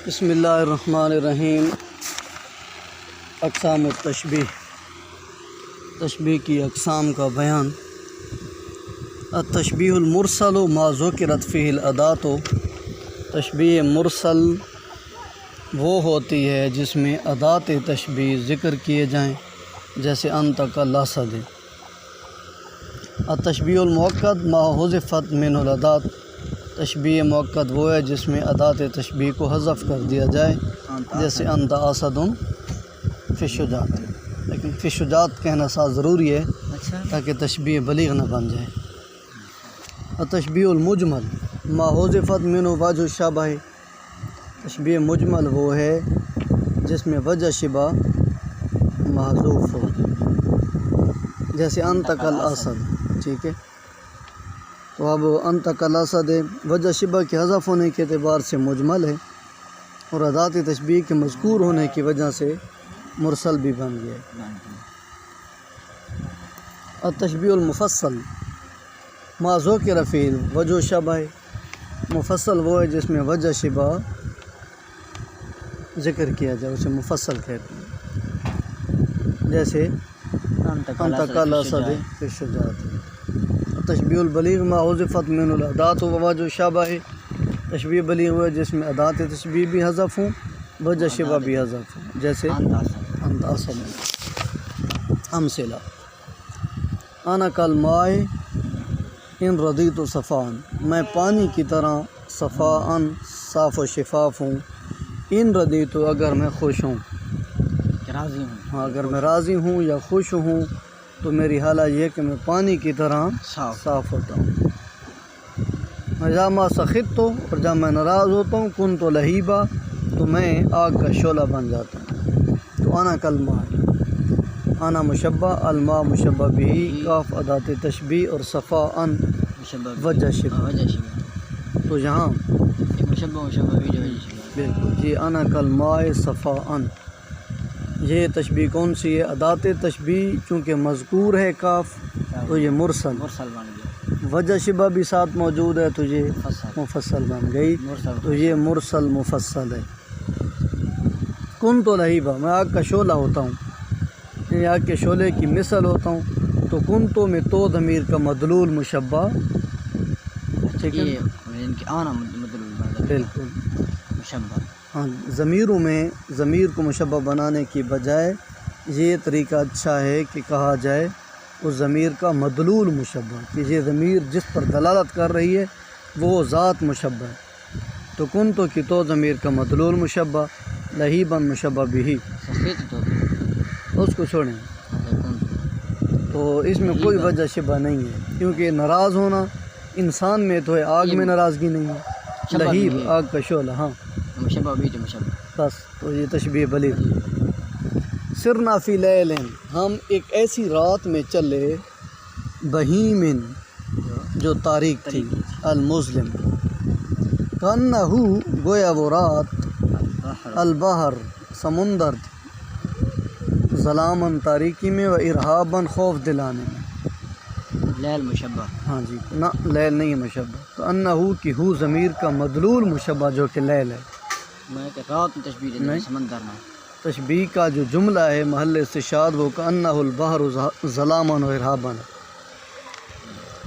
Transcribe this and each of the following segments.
بسم اللہ الرحمن الرحیم۔ اقسام التشبیہ، تشبیہ کی اقسام کا بیان۔ التشبیہ المرسل ما ذکرت فیہ الادات، تشبیہ مرسل وہ ہوتی ہے جس میں ادات تشبیہ ذکر کیے جائیں، جیسے انت کالاسد۔ التشبیہ المؤکد ما حذفت منہ الادات، تشبیہ مؤکد وہ ہے جس میں ادات تشبیہ کو حذف کر دیا جائے، جیسے انت اسد فی الشجاعۃ، لیکن فی الشجاعۃ کہنا ساتھ ضروری ہے تاکہ تشبیہ بلیغ نہ بن جائے۔ التشبیہ المجمل ما حذفت منہ وجہ الشبہ، تشبیہ مجمل وہ ہے جس میں وجہ شبہ محذوف ہو، جیسے انت کالاسد، ٹھیک ہے۔ تو اب انت کالاسد وجہ شبہ کے حذف ہونے کے اعتبار سے مجمل ہے، اور ادات تشبیہ کے مذکور ہونے کی وجہ سے مرسل بھی بن گیا ہے۔ التشبیہ المفصل ما ذکر فیہ وجہ شبہ، مفصل وہ ہے جس میں وجہ شبہ ذکر کیا جائے، اسے مفصل کہتے ہیں، جیسے انت کالاسد فی الشجاعۃ۔ تشبیہ البلیغ ما حذفت منہ الادات و وجہ الشبہ، تشبیہ بلیغ وہ ہے جس میں ادات تشبیہ بھی حذف ہوں، وجہ شبہ بھی حذف ہوں، جیسے انت اسد۔ امثلہ: انا کالماء ان رضیت صفاء، میں پانی کی طرح صفاء صاف و شفاف ہوں، ان رضیت اگر میں خوش ہوں، ہاں اگر میں راضی ہوں یا خوش ہوں تو میری حالہ یہ کہ میں پانی کی طرح صاف ہوتا ہوں۔ اذا ما سخطت، اور جب میں ناراض ہوتا ہوں، کنت لہیبا، تو میں آگ کا شعلہ بن جاتا ہوں۔ تو انا کالماء، انا مشبہ، الماء مشبہ بھی، کاف ادات تشبیہ، اور صفاء وجہ شبہ۔ تو یہاں بالکل جی انا کالماء صفاء، یہ تشبیہ کون سی ہے؟ ادات تشبیہ، چونکہ مذکور ہے کاف تو یہ مرسل بن گیا، وجہ شبہ بھی ساتھ موجود ہے تو یہ مفصل بن گئی، تو یہ مرسل مفصل ہے۔ کنت لہیبا، میں آگ کا شعلہ ہوتا ہوں، یعنی آگ کے شعلے کی مثل ہوتا ہوں، تو کنتو میں تو ضمیر کا مدلول مشبہ، ٹھیک ہے، بالکل مشبہ۔ ہاں، ضمیروں میں ضمیر کو مشبہ بنانے کی بجائے یہ طریقہ اچھا ہے کہ کہا جائے اس ضمیر کا مدلول مشبہ، کہ یہ ضمیر جس پر دلالت کر رہی ہے وہ ذات مشبہ ہے۔ تو کنتو کی تو ضمیر کا مدلول مشبہ، لہیباً مشبہ بھی، اس کو چھوڑیں، تو اس میں کوئی وجہ شبہ نہیں ہے، کیونکہ ناراض ہونا انسان میں تو ہے، آگ میں ناراضگی نہیں ہے، لہیب آگ کا شعلہ، ہاں بس، تو یہ تشبیہ بلیغ۔ سرنا فی لیل، ہم ایک ایسی رات میں چلے، بہیم جو تاریک تھی، المظلم، کانہ گویا وہ رات، البحر سمندر تھی، ظلاماً تاریکی میں، و ارہاباً خوف دلانے میں۔ لیل مشبہ، ہاں جی، نہ لیل نہیں ہے مشبہ، تو انہ کی ہو ضمیر کا مدلول مشبہ جو کہ لیل ہے، رات تشبیہ سمندر میں، تشبیہ کا جو جملہ ہے محل استشہاد وہ کأنہ البحر ظلاما و ارہابا،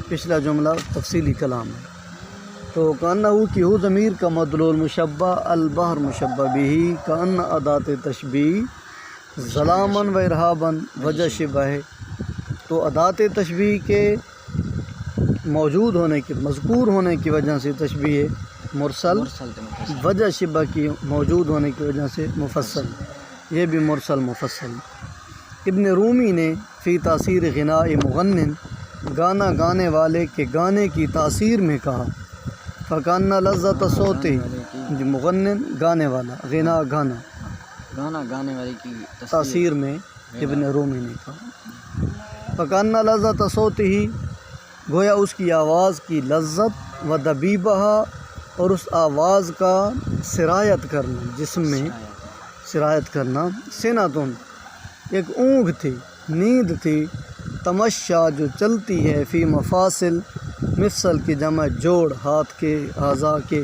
پچھلا جملہ تفصیلی کلام ہے۔ تو کأنہ کی ہو ضمیر کا مدلول مشبہ، البحر مشبہ بھی، کأنہ ادات تشبیہ، ظلاما و ارہابا وجہ شبہ ہے۔ تو ادات تشبیہ کے موجود ہونے کی، مذکور ہونے کی وجہ سے تشبیہ مرسل، وجہ شبہ کی موجود ہونے کی وجہ سے مفصل، یہ بھی مرسل مفصل۔ ابن رومی نے فی تاثیر غناء مغنن، گانا گانے والے کے گانے کی تاثیر میں کہا، فکانہ لذت صوت، مغنن گانے والا، غناء گانا، گانا گانے والے کی تاثیر میں ابن رومی نے کہا، فکانہ لذت صوت ہی، گویا اس کی آواز کی لذت، و دبیبہ، اور اس آواز کا سرایت کرنا، جسم میں سرایت کرنا، سنتن ایک اونگ تھی، نیند تھی، تمشا جو چلتی ہے، فی مفاصل، مفصل کی جمع جوڑ، ہاتھ کے، اعضاء کے،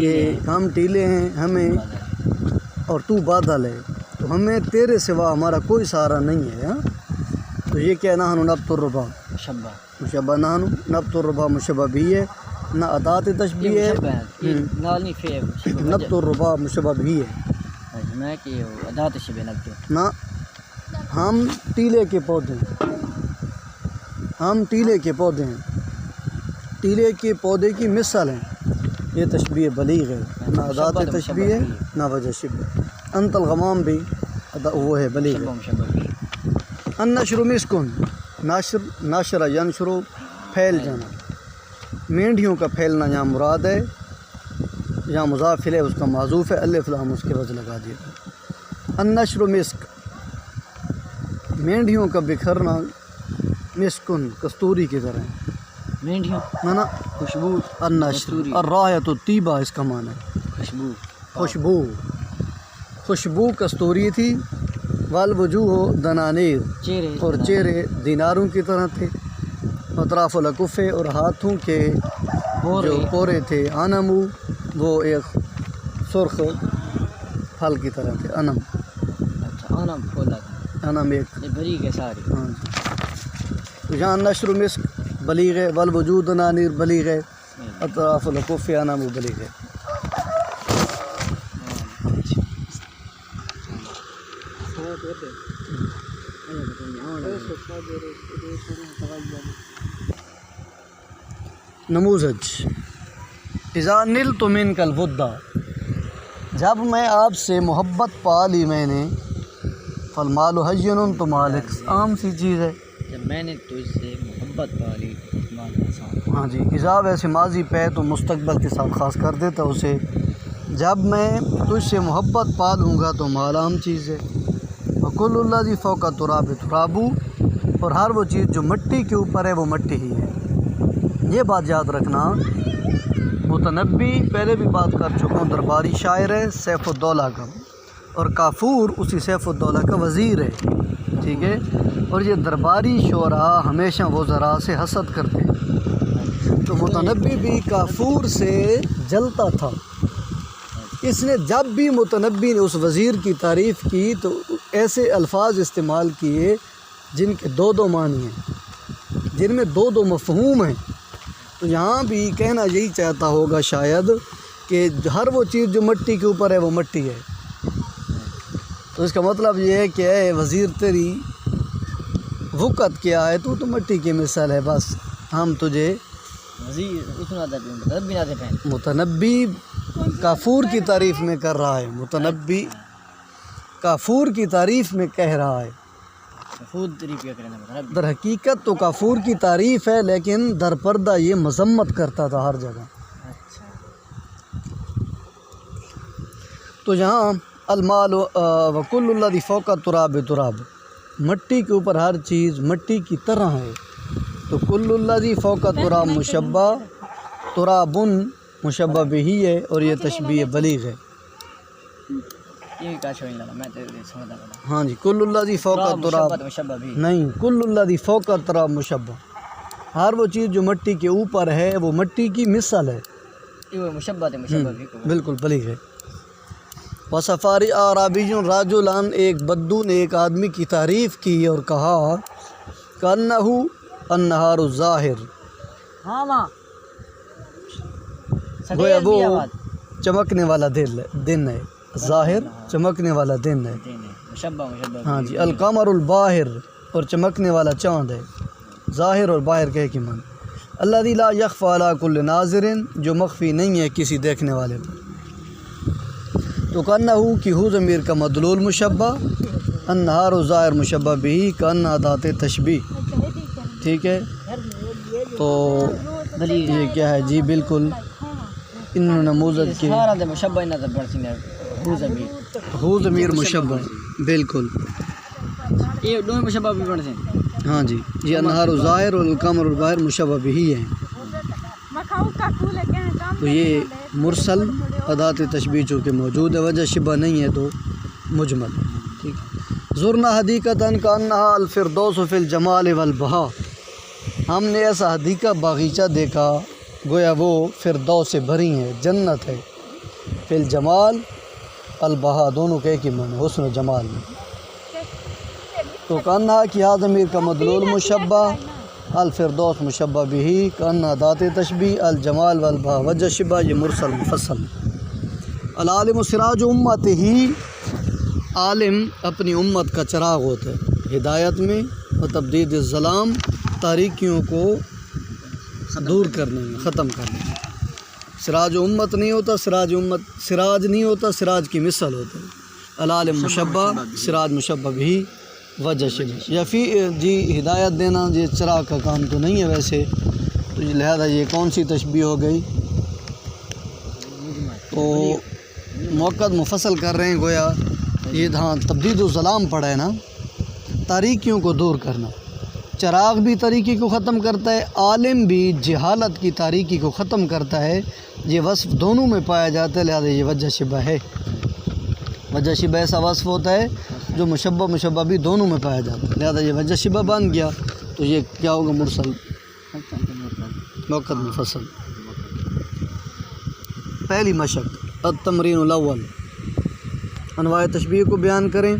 کہ ہم ٹیلے ہیں ہمیں اور تو بادل ہے، تو ہمیں تیرے سوا ہمارا کوئی سہارا نہیں ہے. ہاں تو یہ کیا نحن نبت الربا مشبہ مشبہ، نحن نبت الربا مشبہ بھی ہے، نہ ادات تشبیہ یہ ہے، مشبہ ہے نال نہیں فی نبت الربا مشبہ بھی ہے. میں کہ ادات شبہ نبت نہ ہم ٹیلے کے پودے ہیں، ہم ٹیلے کے پودے ہیں، ٹیلے کے پودے کی مثال ہیں. یہ تشبیہ بلیغ ہے، نہ ادات تشبیہ ہے نہ وجہ شبہ. انت الغمام بھی وہ ہے بلیغ ہے. مشبہ بھی النشر مسکن، ناشر ینشر پھیل جانا، مینڈیوں کا پھیلنا یہاں مراد ہے، یہاں مضاف ہے اس کا معذوف ہے، الف لام اس کے وجہ لگا دیا. النشر مسک، مینڈیوں کا بکھرنا، مسکن کستوری کی طرح ہے. مینڈیوں نا خوشبو النشر الرائحۃ الطیبہ اس کا معنی ہے خوشبو خوشبو، خوشبو کستوری تھی. والوجوہ دنانیر، چہرے اور چہرے دیناروں کی طرح تھے. اطراف الکفے، اور ہاتھوں کے جو پورے تھے. انمو، وہ ایک سرخ پھل کی طرح تھے. انم، اچھا انم پھولا تھا انم ایک. یہ بری کے سارے. ہاں جی. تو یہاں نشر مسک بلیغ ہے، والوجوہ دنانیر بلیغ ہے، اطراف الکفے انمو بلیغ ہے. نموذج اذا نلت منک الودّ، جب میں آپ سے محبت پا لی میں نے، فالمال حین، تو مال ایک عام سی چیز ہے. جب میں نے تجھ سے محبت پا لی مال آسان. ہاں جی، اذا ویسے ماضی پہ تو مستقبل کے ساتھ خاص کر دیتا اسے. جب میں تجھ سے محبت پا لوں گا تو مال عام چیز ہے. وکل الذی فوق التراب تراب، اور ہر وہ چیز جو مٹی کے اوپر ہے وہ مٹی ہی ہے. یہ بات یاد رکھنا. متنبی پہلے بھی بات کر چکا ہوں، درباری شاعر ہے سیف الدولہ کا، اور کافور اسی سیف الدولہ کا وزیر ہے. ٹھیک ہے، اور یہ درباری شعراء ہمیشہ وزراء سے حسد کرتے ہیں. تو متنبی بھی کافور سے جلتا تھا. اس نے جب بھی متنبی نے اس وزیر کی تعریف کی تو ایسے الفاظ استعمال کیے جن کے دو معنی ہیں، جن میں دو مفہوم ہیں. تو یہاں بھی کہنا یہی چاہتا ہوگا شاید کہ ہر وہ چیز جو مٹی کے اوپر ہے وہ مٹی ہے. تو اس کا مطلب یہ ہے کہ اے وزیر تیری وقت کیا ہے، تو مٹی کی مثال ہے. بس ہم تجھے وزیر اس متنبی نہ دے. متنبی کافور کی تعریف میں کر رہا ہے، متنبی کافور کی تعریف میں کہہ رہا ہے. خود تعریف کیا کرنا مطلب. در حقیقت تو کافور کی تعریف ہے، لیکن در پردہ یہ مذمت کرتا تھا ہر جگہ. اچھا تو یہاں المال وکل الذی فوق التراب تراب، مٹی کے اوپر ہر چیز مٹی کی طرح ہے. تو کل الذی فوق التراب مشبہ، ترابن مشبہ بھی ہے، اور یہ تشبیہ بلیغ ہے. یہ کیا چھوڑ لگا میں تو سمجھا لگا. ہاں جی، کل الذی فوق التراب مشبہ بھی نہیں، کل الذی فوق التراب مشبہ، ہر وہ چیز جو مٹی کے اوپر ہے وہ مٹی کی مثال ہے. یہ مشبہ تھے مشبہ بھی کو. بالکل بلیغ ہے. وصفاری اعرابی راجلان، ایک بدو نے ایک آدمی کی تعریف کی اور کہا کأنہ النہار الظاہر، ہاں ماں گویا وہ چمکنے والا دن ہے. ظاہر چمکنے والا دن ہے. مشبہ ہاں جی، القمر الباہر، اور چمکنے والا چاند ہے. ظاہر اور باہر کہے کہ من الذی لا یخفی علی کل ناظر، جو مخفی نہیں ہے کسی دیکھنے والے پر. تو کأنہ کی ہو ضمیر کا مدلول مشبہ، النہار الظاہر مشبہ بھی، کأنہ ادات تشبیہ. ٹھیک ہے، تو یہ کیا ہے جی، بالکل ان نموذج کے سارا دے مشبہ نہ بڑھ سنے ہو ضمیر. ہو ضمیر مشبہ، بالکل. یہ دو مشبہ بھی بڑھ سنے. ہاں جی، یہ النہار الظاہر اور القمر الباہر مشبہ بھی ہیں. تو یہ مرسل ادات تشبیہ چونکہ موجود ہے، وجہ شبہ نہیں ہے تو مجمل. ٹھیک ہے. زرنا حدیقتاً کأنہا الفردوس فی الجمال والبہا، ہم نے ایسا حدیقہ باغیچہ دیکھا گویا وہ فردوس سے بھری ہے، جنت ہے، فی الجمال البہا دونوں کے ایک ہی معنی حسن و جمال میں. تو کانہا کیا ضمیر کا مدلول مشبہ الفردوس مشبہ بھی کانہا ذات تشبیہ الجمال والبہا وجہ شبہ یہ مرسل مفصل. العالم سراج امت ہی عالم اپنی امت کا چراغ ہوتا ہے ہدایت میں و تبدید الظلام تاریکیوں کو دور کرنے میں ختم کرنے میں. سراج امت نہیں ہوتا سراج نہیں ہوتا سراج کی مثل ہوتا ہے. العالم مشبہ سراج مشبہ بھی وجہ شبہ یا فی جی ہدایت دینا یہ چراغ کا کام تو نہیں ہے ویسے تو لہذا یہ کون سی تشبیہ ہو گئی. تو موقع مفصل کر رہے ہیں گویا یہ ہاں تبدید الظلام پڑھا ہے نا تاریکیوں کو دور کرنا. چراغ بھی تاریکی کو ختم کرتا ہے عالم بھی جہالت کی تاریکی کو ختم کرتا ہے. یہ وصف دونوں میں پایا جاتا ہے لہذا یہ وجہ شبہ ہے. وجہ شبہ ایسا وصف ہوتا ہے جو مشبہ بھی دونوں میں پایا جاتا ہے لہذا یہ وجہ شبہ بن گیا. تو یہ کیا ہوگا مرسل موقع مفصل. پہلی مشق التمرین الاول انواع تشبیہ کو بیان کریں.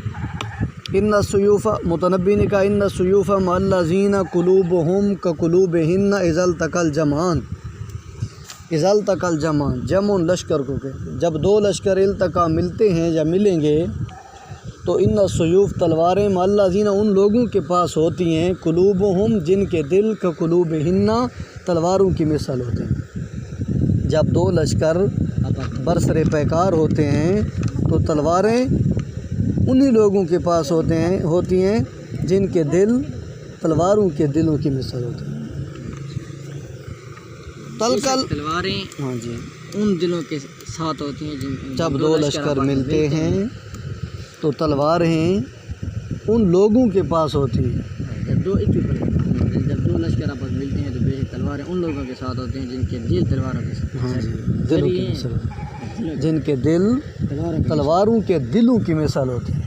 ان السیوف متنبی نے کہا ان السیوف مع الذین قلوبہم کقلوبہن اذا التقى الجمعان. اذا التقى الجمعان جمع لشکر کو کہتے ہیں جب دو لشکر التقا ملتے ہیں یا ملیں گے تو ان السیوف تلواریں مع الذین ان لوگوں کے پاس ہوتی ہیں قلوبہم جن کے دل کقلوبہن تلواروں کی مثال ہوتے ہیں. جب دو لشکر برسر پیکار ہوتے ہیں تو تلواریں انہی لوگوں کے پاس ہوتی ہیں جن کے دل تلواروں کے دلوں کی مثال ہوتے ہیں. تلواریں ہاں جی ان دلوں کے ساتھ ہوتی ہیں جب دو لشکر ملتے ہیں تو تلواریں ان لوگوں کے پاس ہوتی ہیں. جب دو لشکر آپس ملتے ہیں تو بے شک تلواریں ان لوگوں کے ساتھ ہوتے ہیں جن کے دل تلواروں کے ساتھ ہاں جی دلوں کی مثال جن کے دل تلواروں کے دلوں کی مثال ہوتی ہے.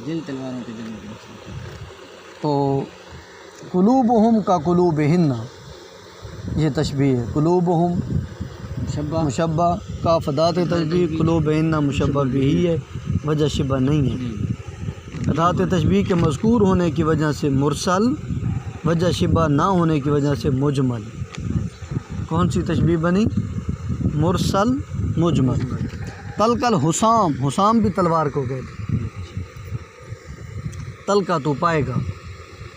دل تلواروں کے دلوں کی مثال. تو قلوبہم کا قلوبہن یہ تشبیہ ہے. قلوبہم مشبہ کا فدات تشبیہ قلوبہن مشبہ بھی ہے وجہ شبہ نہیں ہے. ذات تشبیہ کے مذکور ہونے کی وجہ سے مرسل وجہ شبہ نہ ہونے کی وجہ سے مجمل. کون سی تشبیہ بنی مرسل مجمل. تلقل حسام بھی تلوار کو کہتے ہیں. تلقا تو پائے گا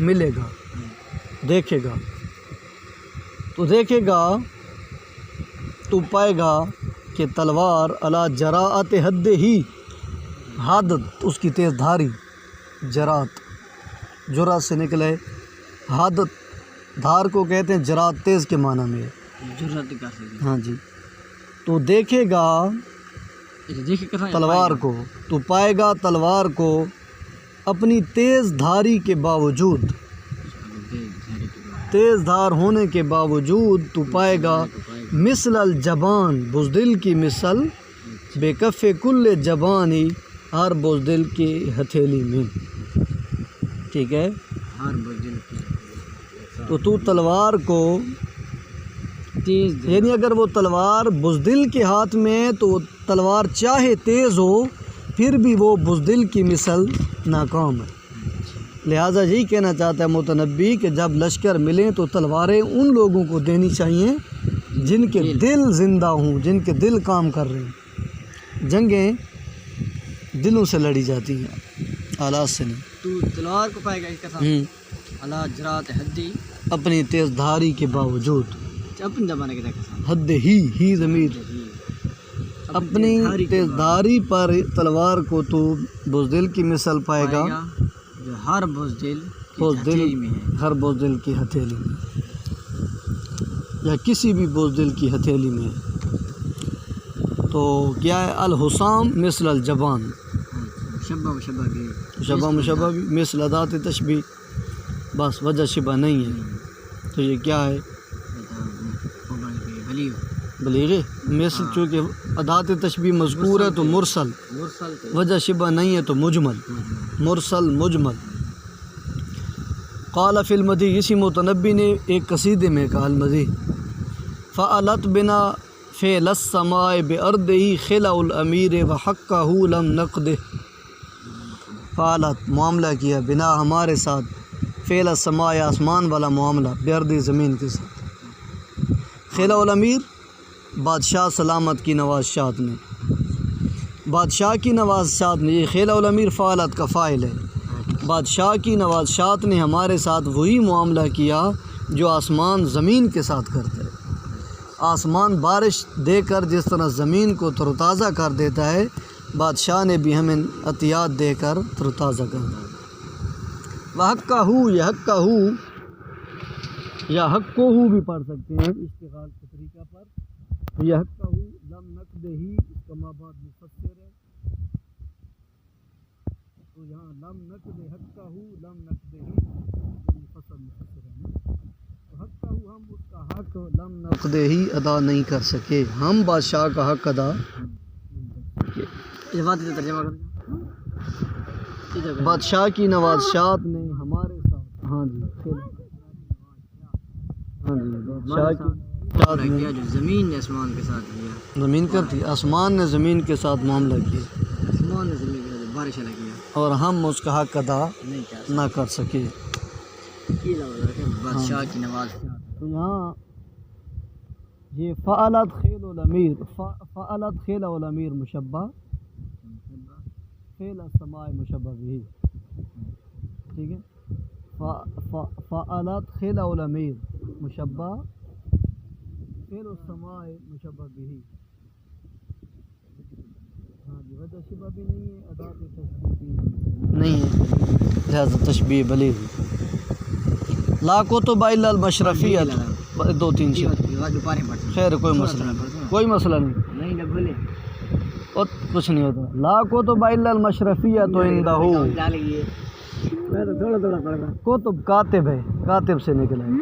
ملے گا دیکھے گا تو دیکھے گا تو پائے گا کہ تلوار علی جراءت حد ہی حد اس کی تیز دھاری جرات سے نکلے حد دھار کو کہتے ہیں جرات تیز کے معنی میں ہاں جی. تو دیکھے گا تلوار کو تو پائے گا تلوار کو اپنی تیز دھاری کے باوجود تیز دھار ہونے کے باوجود تو پائے گا مثل الجبان بزدل کی مثل بے کف کل جبانی ہر بزدل کی ہتھیلی میں. ٹھیک ہے تو تلوار کو تیز یعنی اگر وہ تلوار بزدل کے ہاتھ میں تو تلوار چاہے تیز ہو پھر بھی وہ بزدل کی مثل ناکام ہے. لہٰذا یہی کہنا چاہتا ہے متنبی کہ جب لشکر ملیں تو تلواریں ان لوگوں کو دینی چاہیے جن کے دل زندہ ہوں جن کے دل کام کر رہے ہیں. جنگیں دلوں سے لڑی جاتی ہیں آلات سے نہیں. تو تلوار کو پائے گا اس کا ساتھ اللہ جرات حدی اپنی تیز دھاری کے باوجود اپنی زبان کے حد ہی ضمیر اپنی تیز دھاری پر تلوار کو تو بزدل کی مثل پائے گا جو ہر بزدل ہر بزدل کی ہتھیلی میں یا کسی بھی بزدل کی ہتھیلی میں. تو کیا ہے الحسام مثل الجبان مشبہ بھی مثل ذات تشبیہ بس وجہ شبہ نہیں ہے. تو یہ کیا ہے بلیغ مثل چونکہ ادات تشبیہ مذکور ہے تو مرسل وجہ شبہ نہیں ہے تو مجمل مرسل مجمل. قال فی المدی اسی متنبی نے ایک قصیدے میں کہا المدی فعلت بنا فعل السماء بأرضہ خلع الامیر وحقہ لم نقدہ، فعلت معاملہ کیا بنا ہمارے ساتھ، فعل السماء آسمان والا معاملہ، بأرض زمین کے ساتھ، خلع الامیر بادشاہ سلامت کی نوازشات نے، بادشاہ کی نوازشات نے، یہ خلع الامیر فعلت کا فاعل ہے، بادشاہ کی نوازشات نے ہمارے ساتھ وہی معاملہ کیا جو آسمان زمین کے ساتھ کرتا ہے۔ آسمان بارش دے کر جس طرح زمین کو تر و تازہ کر دیتا ہے، بادشاہ نے بھی ہمیں عطیات دے کر تر و تازہ کر دیا۔ وحقہ، یہ حقہ یا حقہ بھی پڑھ سکتے ہیں اشتغال کے طریقہ پر، یہ حقہ لم نقدہ ہی، اس کا مابعد مفسر ہے، تو یہاں لم نقدہ حقہ لم نقدہ ہی مفسر ہے نا، تو حقہ ہم اس کا حق لم نقدہ ہی ادا نہیں کر سکے، ہم بادشاہ کا حق ادا اس بات کا ترجمہ کر بادشاہ کی نوازشات نے ہمارے ساتھ، ہاں جی ہاں جی، بادشاہ کی نوازشات کیا جو زمین نے آسمان کے ساتھ کیا، زمین کرتی، آسمان نے زمین کے ساتھ معاملہ کیا، آسمان نے زمین کے ساتھ بارش علیہ کیا، اور ہم اس کا حق ادا نہیں کیا نہ کر سکے۔ یہ لفظ ہے کہ بادشاہ کی نواز، تو یہاں یہ فعلت خیل الامیر، فعلت خیل الامیر مشبہ، فعل السماء مشبہ بھی، ٹھیک ہے، فعلت خیل الامیر مشبہ، فعل السماء مشبہ بھی، ہاں جی، وجہ شبہ بھی نہیں ہے، ادات تشبیہ بھی نہیں ہے، لہذا تشبیہ بلیغ۔ لا کتب الا المشرفیۃ، دو تین چیز، خیر کوئی مسئلہ نہیں، کوئی مسئلہ نہیں، نہیں بولے اور کچھ نہیں ہوتا۔ لا کتب الا المشرفیۃ عندہ، تھوڑا تھوڑا پڑھ رہا کتب کاتب ہے، کاتب سے نکلا ہے،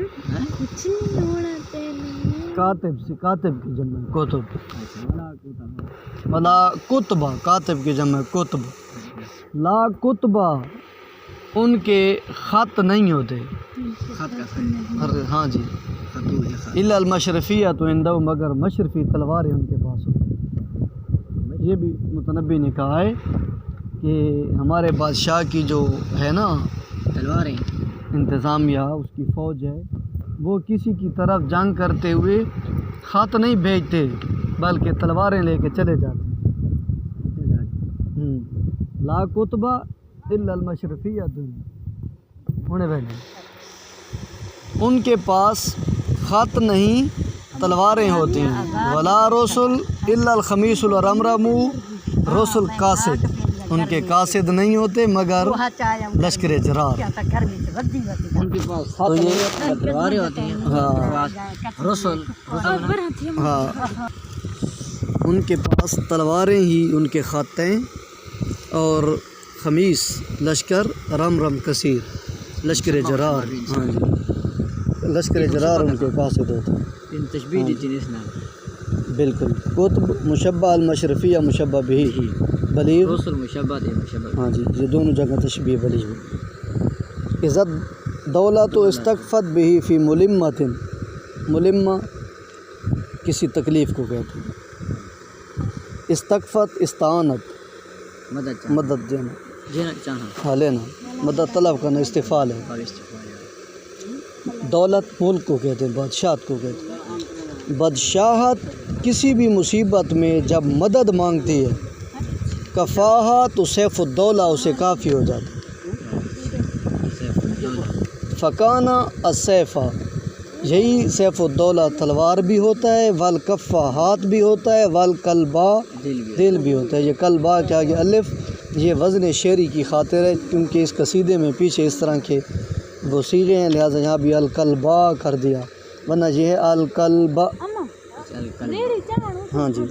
کاتب سے، کاتب کی جمع ہے کتب، ولا کتبہ، کاتب کی جمع ہے کتب، لا کتبہ ان کے خط نہیں ہوتے، خط کا ہاں جی، الا المشرفیۃ عندہ، مگر مشرفی تلواریں ان کے پاس ہوتی۔ یہ بھی متنبی نے کہا ہے کہ ہمارے بادشاہ کی جو ہے نا تلواریں، انتظامیہ، اس کی فوج ہے، وہ کسی کی طرف جنگ کرتے ہوئے خط نہیں بھیجتے بلکہ تلواریں لے کے چلے جاتے ہیں۔ لا کتبہ الا المشرفیۃ، ان کے پاس خط نہیں تلواریں ہوتی ہیں، ولا رسل الا الخمیس الرمرم، رسل قاصد، ان کے قاصد نہیں ہوتے مگر لشکر جرار، ان کے پاس خط نہیں، تلواریں ہوتی ہیں، ہاں رسل، ہاں، ان کے پاس تلواریں ہی ان کے خط ہیں، اور خمیس لشکر، رم کثیر لشکر جرار، ہاں جی، لشکر جرار ان کے قاصد ہوتے ہیں۔ ان تشبیہ دیتی ہے اسلام، بالکل، کتب مشبہ، المشرفیہ مشبہ بھی، بلیغ، رسل مشبہ دے مشبہ، ہاں جی، یہ دونوں جگہ تشبیہ بلیغ۔ عزت دولت و استقفت بھی فی ملمت، ملمہ کسی تکلیف کو کہتے ہیں، استقفت استعانت، مدد دینا، جینا چاہنا، ہاں لینا، مدد طلب کرنا استفال ہے۔ اور استفادہ، دولت ملک کو کہتے ہیں، بادشاہت کو کہتے ہیں۔ بادشاہت کسی بھی مصیبت میں جب مدد مانگتی ہے، کفاہا تو سیف الدولہ اسے کافی ہو جاتا ہے۔ فکانہ السیفہ، یہی سیف الدولہ تلوار بھی ہوتا ہے، والکفہ ہاتھ بھی ہوتا ہے، والقلبہ دل بھی ہوتا ہے۔ یہ قلبہ کے آگے الف، یہ وزن شعری کی خاطر ہے، کیونکہ اس قصیدے میں پیچھے اس طرح کے وہ صیغے ہیں، لہٰذا یہاں بھی القلبہ کر دیا، ورنہ یہ ہے القلبہ، ہاں جی۔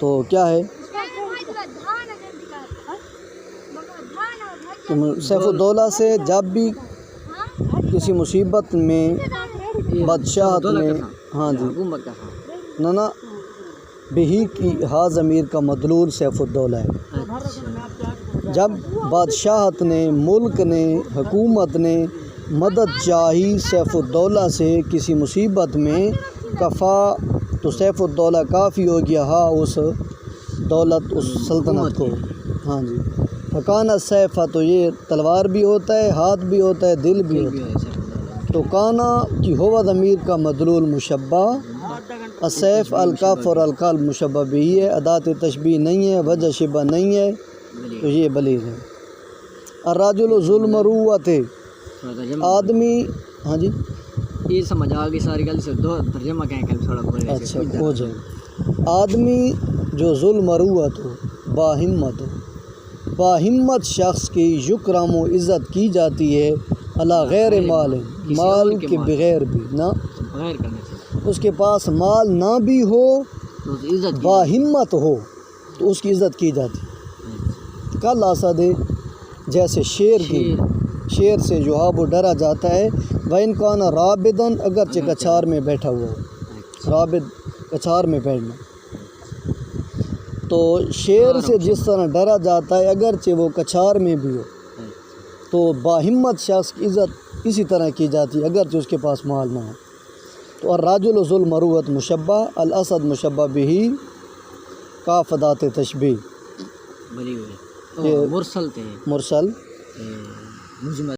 تو کیا ہے، سیف الدولہ سے جب بھی کسی مصیبت میں بادشاہت میں، ہاں جی، حکومت کا نہ بہی کی ہا ضمیر کا مدلول سیف الدولہ ہے۔ جب بادشاہت نے، ملک نے، حکومت نے مدد چاہی سیف الدولہ سے کسی مصیبت میں، کفا تو سیف الدولہ کافی ہو گیا ہا اس دولت اس سلطنت کو. ہاں جی. فکان السیف تو یہ تلوار بھی ہوتا ہے، ہاتھ بھی ہوتا ہے، دل بھی ہوتا ہے. تو کانا کی ہوا ضمیر کا مدلول مشبہ، السیف الکاف اور القلب مشبہ بھی ہے، ادات تشبیہ نہیں ہے، وجہ شبہ نہیں ہے، تو یہ بلیغ ہے. الرجل ذو المروۃ آدمی. ہاں جی یہ سمجھ آ گئی ساری گل سے. دو ترجمہ کہیں کل تھوڑا بولے. اچھا ہو جائے. آدمی جو ذو المروۃ ہو، باہمت ہو، باہمت شخص کی یکرم و عزت کی جاتی ہے، علی غیر مال، مال کے بغیر بھی نہ، بغیر کرنے سے اس کے پاس مال نہ بھی ہو، تو اس عزت کی باہمت ہو تو اس کی عزت کی جاتی ہے. کل اسد جیسے شیر کی، شیر سے جو ہے وہ ڈرا جاتا ہے. وَإِنْ كَانَ رَابِدًا اگرچہ کچھار میں بیٹھا ہوا ہو. رابد کچھار میں بیٹھنا. تو شیر سے جس طرح ڈرا جاتا ہے اگرچہ وہ کچھار میں بھی ہو، تو باہمت شخص کی عزت اسی طرح کی جاتی ہے اگرچہ اس کے پاس مال نہ ہو. تو الرجل ذو المروۃ مشبہ، الاسد مشبہ بھی، کاف ادات تشبیہ. بری ہوئی مرسل تھے مرسل مجمل